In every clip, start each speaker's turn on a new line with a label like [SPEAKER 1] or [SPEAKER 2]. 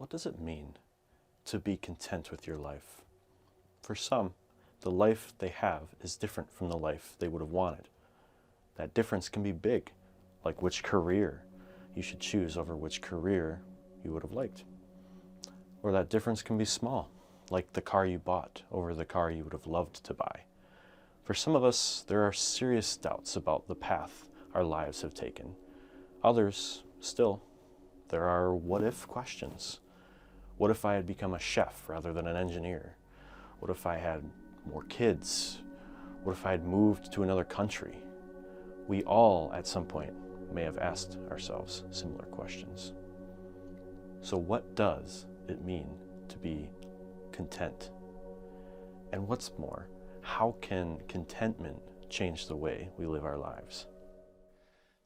[SPEAKER 1] What does it mean to be content with your life? For some, the life they have is different from the life they would have wanted. That difference can be big, like which career you should choose over which career you would have liked. Or that difference can be small, like the car you bought over the car you would have loved to buy. For some of us, there are serious doubts about the path our lives have taken. Others, still, there are what-if questions. What if I had become a chef rather than an engineer? What if I had more kids? What if I had moved to another country? We all, at some point, may have asked ourselves similar questions. So what does it mean to be content? And what's more, how can contentment change the way we live our lives?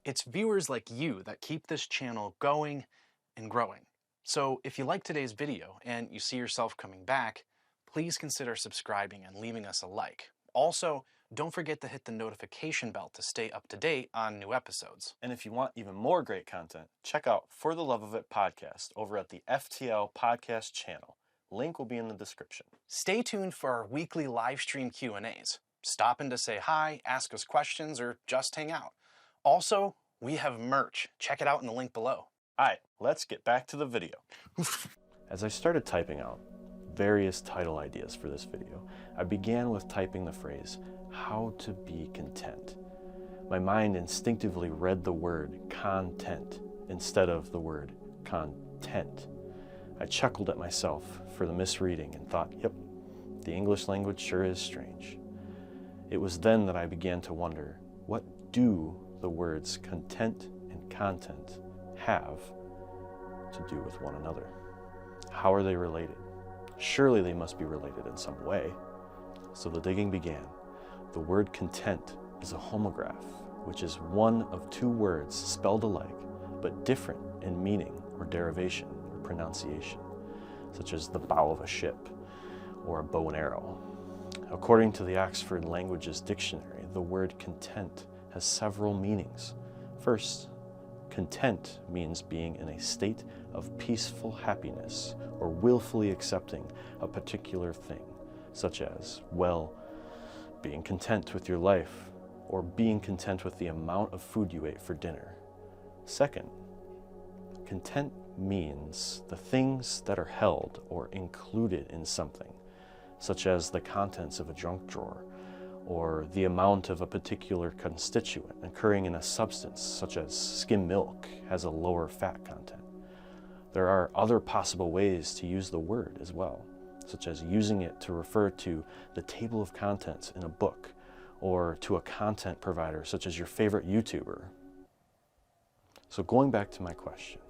[SPEAKER 2] It's viewers like you that keep this channel going and growing. So if you like today's video and you see yourself coming back, please consider subscribing and leaving us a like. Also, don't forget to hit the notification bell to stay up to date on new episodes.
[SPEAKER 1] And if you want even more great content, check out For the Love of It podcast over at the FTL podcast channel. Link will be in the description.
[SPEAKER 2] Stay tuned for our weekly live stream Q&As. Stop in to say hi, ask us questions, or just hang out. Also, we have merch. Check it out in the link below.
[SPEAKER 1] All right, let's get back to the video. As I started typing out various title ideas for this video, I began with typing the phrase, how to be content. My mind instinctively read the word content instead of the word content. I chuckled at myself for the misreading and thought, yep, the English language sure is strange. It was then that I began to wonder, what do the words content and content have to do with one another? How are they related? Surely they must be related in some way. So the digging began. The word content is a homograph, which is one of two words spelled alike, but different in meaning or derivation or pronunciation, such as the bow of a ship or a bow and arrow. According to the Oxford Languages Dictionary, the word content has several meanings. First, content means being in a state of peaceful happiness or willfully accepting a particular thing, such as, well, being content with your life or being content with the amount of food you ate for dinner. Second, content means the things that are held or included in something, such as the contents of a junk drawer or the amount of a particular constituent occurring in a substance such as skim milk has a lower fat content. There are other possible ways to use the word as well, such as using it to refer to the table of contents in a book or to a content provider such as your favorite YouTuber. So going back to my question,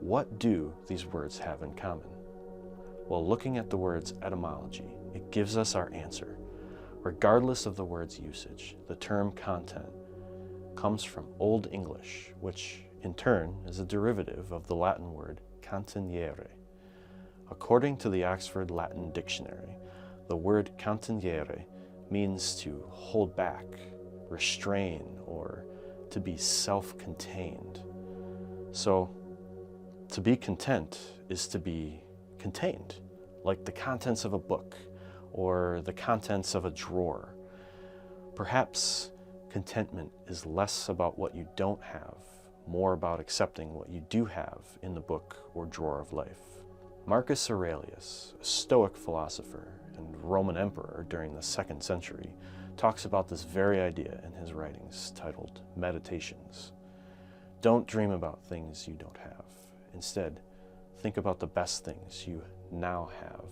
[SPEAKER 1] what do these words have in common? Well, looking at the word's etymology, it gives us our answer. Regardless of the word's usage, the term content comes from Old English, which in turn is a derivative of the Latin word contenere. According to the Oxford Latin Dictionary, the word contenere means to hold back, restrain, or to be self-contained. So, to be content is to be contained, like the contents of a book or the contents of a drawer. Perhaps contentment is less about what you don't have, more about accepting what you do have in the book or drawer of life. Marcus Aurelius, a Stoic philosopher and Roman emperor during the 2nd century, talks about this very idea in his writings titled Meditations. Don't dream about things you don't have. Instead, think about the best things you now have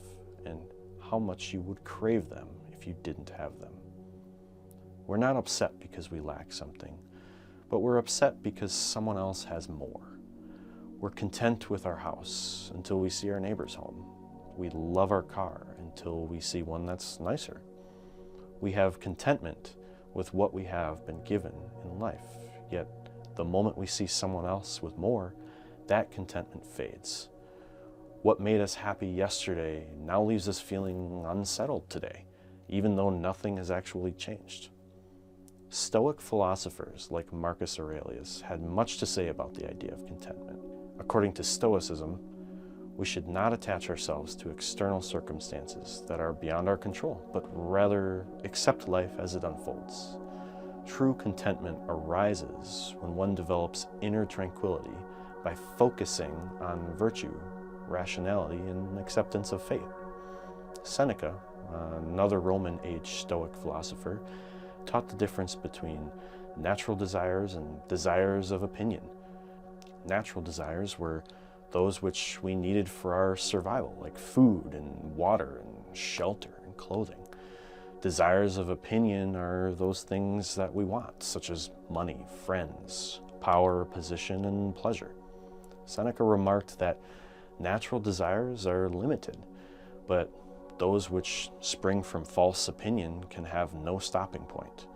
[SPEAKER 1] and how much you would crave them if you didn't have them. We're not upset because we lack something, but we're upset because someone else has more. We're content with our house until we see our neighbor's home. We love our car until we see one that's nicer. We have contentment with what we have been given in life, yet the moment we see someone else with more, that contentment fades. What made us happy yesterday now leaves us feeling unsettled today, even though nothing has actually changed. Stoic philosophers like Marcus Aurelius had much to say about the idea of contentment. According to Stoicism, We should not attach ourselves to external circumstances that are beyond our control, but rather accept life as it unfolds. True contentment arises when one develops inner tranquility by focusing on virtue, rationality, and acceptance of fate. Seneca, another Roman age Stoic philosopher, taught the difference between natural desires and desires of opinion. Natural desires were those which we needed for our survival, like food and water and shelter and clothing. Desires of opinion are those things that we want, such as money, friends, power, position, and pleasure. Seneca remarked that natural desires are limited, but those which spring from false opinion can have no stopping point.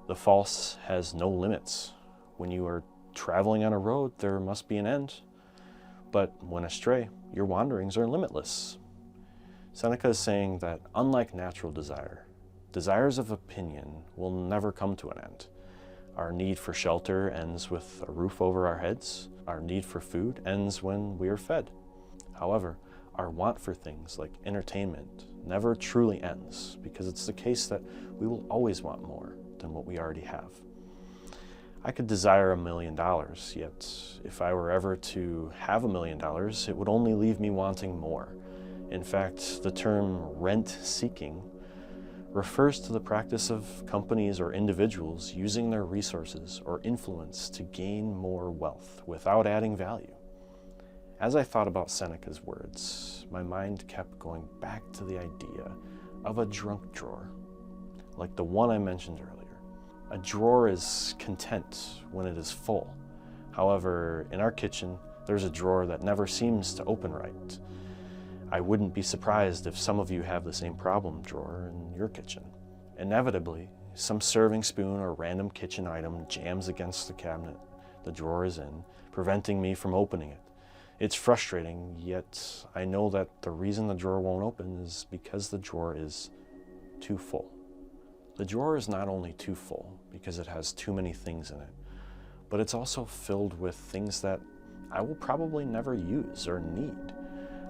[SPEAKER 1] The false has no limits. When you are traveling on a road, there must be an end. But when astray, your wanderings are limitless. Seneca is saying that unlike natural desire, desires of opinion will never come to an end. Our need for shelter ends with a roof over our heads. Our need for food ends when we are fed. However, our want for things like entertainment never truly ends, because it's the case that we will always want more than what we already have. I could desire $1 million, yet if I were ever to have $1 million, it would only leave me wanting more. In fact, the term rent-seeking refers to the practice of companies or individuals using their resources or influence to gain more wealth without adding value. As I thought about Seneca's words, my mind kept going back to the idea of a junk drawer, like the one I mentioned earlier. A drawer is content when it is full. However, in our kitchen, there's a drawer that never seems to open right. I wouldn't be surprised if some of you have the same problem drawer in your kitchen. Inevitably, some serving spoon or random kitchen item jams against the cabinet the drawer is in, preventing me from opening it. It's frustrating, yet I know that the reason the drawer won't open is because the drawer is too full. The drawer is not only too full because it has too many things in it, but it's also filled with things that I will probably never use or need.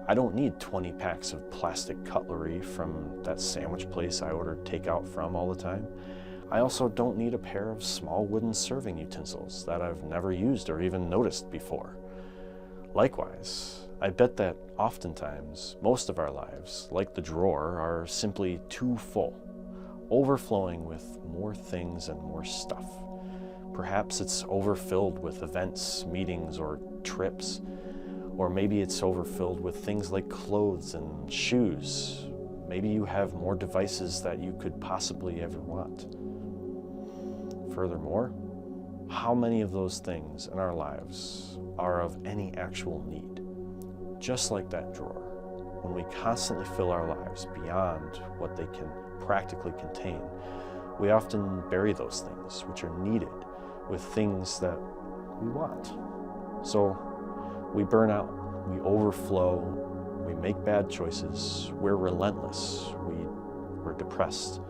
[SPEAKER 1] I don't need 20 packs of plastic cutlery from that sandwich place I ordered takeout from all the time. I also don't need a pair of small wooden serving utensils that I've never used or even noticed before. Likewise, I bet that oftentimes most of our lives, like the drawer, are simply too full, overflowing with more things and more stuff. Perhaps it's overfilled with events, meetings, or trips. Or maybe it's overfilled with things like clothes and shoes. Maybe you have more devices that you could possibly ever want. Furthermore, how many of those things in our lives are of any actual need? Just like that drawer, when we constantly fill our lives beyond what they can practically contain, we often bury those things which are needed with things that we want. So we burn out, we overflow, we make bad choices, we're relentless, we're depressed,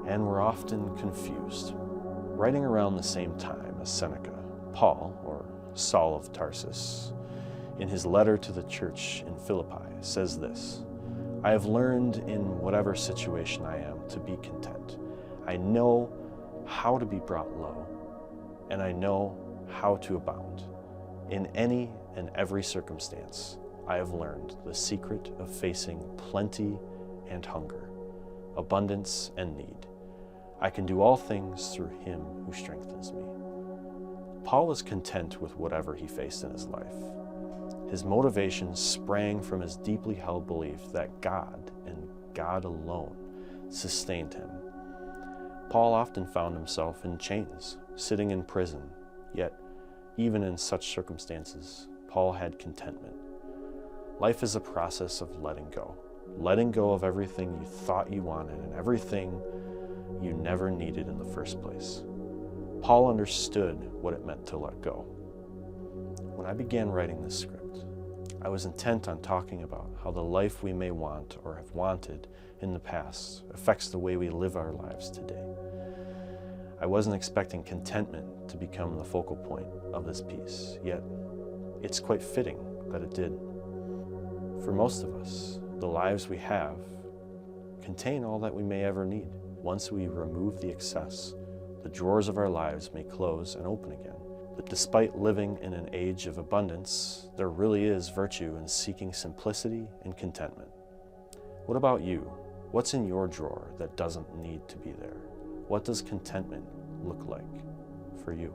[SPEAKER 1] and we're often confused. Writing around the same time as Seneca, Paul, or Saul of Tarsus, in his letter to the church in Philippi, says this: I have learned in whatever situation I am to be content. I know how to be brought low, and I know how to abound. In any and every circumstance, I have learned the secret of facing plenty and hunger, abundance and need. I can do all things through him who strengthens me. Paul was content with whatever he faced in his life. His motivation sprang from his deeply held belief that God and God alone sustained him. Paul often found himself in chains, sitting in prison, yet even in such circumstances, Paul had contentment. Life is a process of letting go of everything you thought you wanted and everything you never needed in the first place. Paul understood what it meant to let go. When I began writing this script, I was intent on talking about how the life we may want or have wanted in the past affects the way we live our lives today. I wasn't expecting contentment to become the focal point of this piece, yet it's quite fitting that it did. For most of us, the lives we have contain all that we may ever need. Once we remove the excess, the drawers of our lives may close and open again. But despite living in an age of abundance, there really is virtue in seeking simplicity and contentment. What about you? What's in your drawer that doesn't need to be there? What does contentment look like for you?